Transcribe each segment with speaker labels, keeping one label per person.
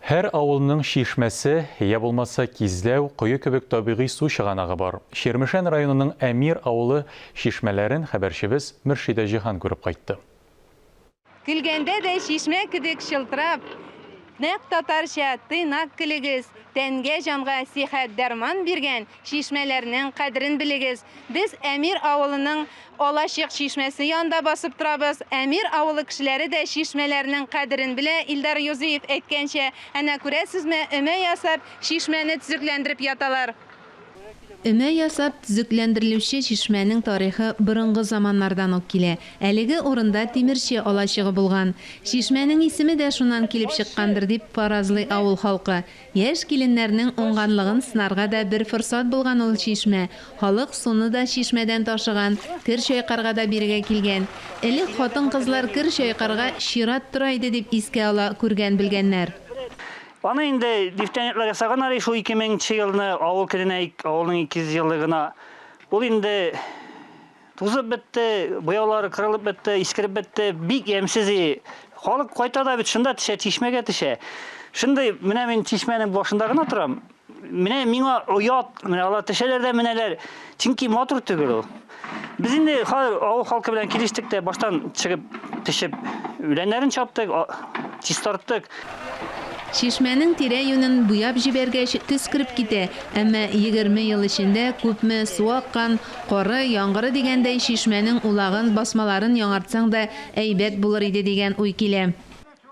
Speaker 1: Her авылның шишмәсе, я булмаса кизләү, кое кебек табигый су чыганагы бар. Шермешән районының Әмир авылы шишмәләрен хәбәрчебез Мөршидә Җиһан күреп кайтты.
Speaker 2: Килгәндә дә шишмә кебек шылтырап, нәкъ татарча тыйнак килегез, тәнгә җанга сихәт дәрман биргән шишмәләрнең кадерен белегез. Без Әмир авылының Алачык шишмәсе янында басып торабыз. Әмир авылы кешеләре дә шишмәләрнең кадерен белә. Илдар Юзеев әйткәнчә, әнә күрәсезме, өмә ясап, шишмәне төзекләндереп яталар. Өмә ясап төзекләндерелүче шишмәнең тарихы борынгы заманнардан ук килә. Әлеге урында тимерче алачыгы булган. Шишмәнең исеме дә шуннан килеп чыккандыр дип фаразлый авыл халкы. Яшь киленнәрнең уңганлыгын сынарга да бер форсат булган ул шишмә. Халык суны да шишмәдән ташыган, кер чайкарга да биргә килгән. Элек хатын-кызлар кер чайкарга чират тора иде дип искә ала күргән белгәннәр.
Speaker 3: Аны инде дифтәнетләр ясаган ари шу 2000 елны авыл керенәйк авылның 200 еллыгына. Ул инде тузып бетте, буяулары кырылып бетте, искереп бетте, бик ямьсез. Халык кайта да бит шунда төшә, чишмәгә төшә. Шунда менә мин чишмәнең башында гына торам. Миңа оят, менә алар төшәләр дә менәләр. Чөнки матур түгел ул. Без инде авыл халкы белән килештек тә баштан чыгып төшеп, үләннәрен чаптык, чистарттык.
Speaker 2: Шишмәнең тирә юнын буяп җибәргәч төс кирип китә, әмма 20 ел эчендә күпме су аккан, кары, яңгыры дигәндәй шишмәнең улагын, басмаларын яңартсаң да әйбәт булыр иде дигән уй килә.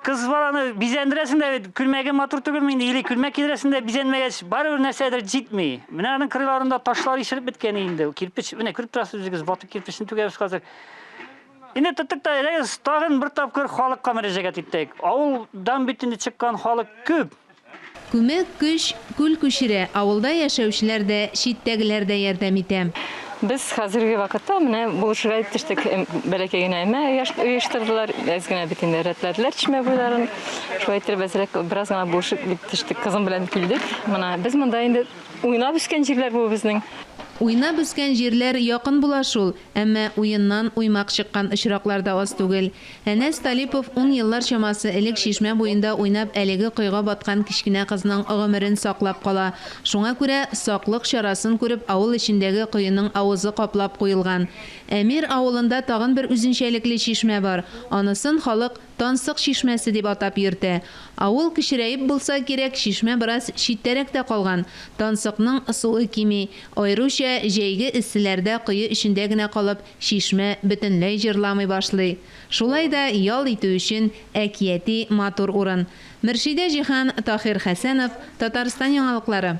Speaker 3: Кыз баланы бизәндерәсен дә күлмәге матур түгелме инде, или күлмәк кидерәсен дә бизәнмәгәч барыбер нәрсәдер җитми. Менә аның кырыйларында ташлар ишелеп беткән инде. Кирпич, менә күреп торасыз үзегез, батып кирпичен түгәбез хәзер. Инде тоттык та тагын бер тапкыр халыкка мөрәҗәгать иттек. Авылдан бит инде чыккан халык күп.
Speaker 2: Күмәк көч күл күчерә, авылда яшәүчеләр дә, читтәгеләр дә ярдәм итә.
Speaker 4: Biz hazırki vakitte buluşuğa yetiştik, belki uyuşturdular, ezgine bitinde reddediler çime boyların. Şu ayetleri biraz buluşup yetiştik, kızım bilen güldük. Biz bunda indi uynab üsken jirler bu bizning.
Speaker 2: Уйнап үскән җирләр якын була шул, әмма уеннан уймак чыккан очракларда аз түгел. Әнәс Талипов 10 еллар чамасы элек шишмә буенда уйнап әлеге койга баткан кичкенә кызның гомерен саклап кала. Шуңа күрә саклык чарасын күреп авыл эчендәге койның авызы каплап куелган. Әмир авылында тагын бер үзенчәлекле шишмә бар. Анысын халык Тансык шишмәсе дип атап йөртә. Авыл кичерәеп булса кирәк, шишмә бераз читтәрәк тә калган. Тансыкның суы кими, аеруча җәйге эсселәрдә кое эчендә генә калып, шишмә бөтенләй җырламый башлый. Шулай да ял итү өчен әкияти матур урын. Мөршидә Җиһан, Таһир Хәсәнов, Татарстан яңалыклары.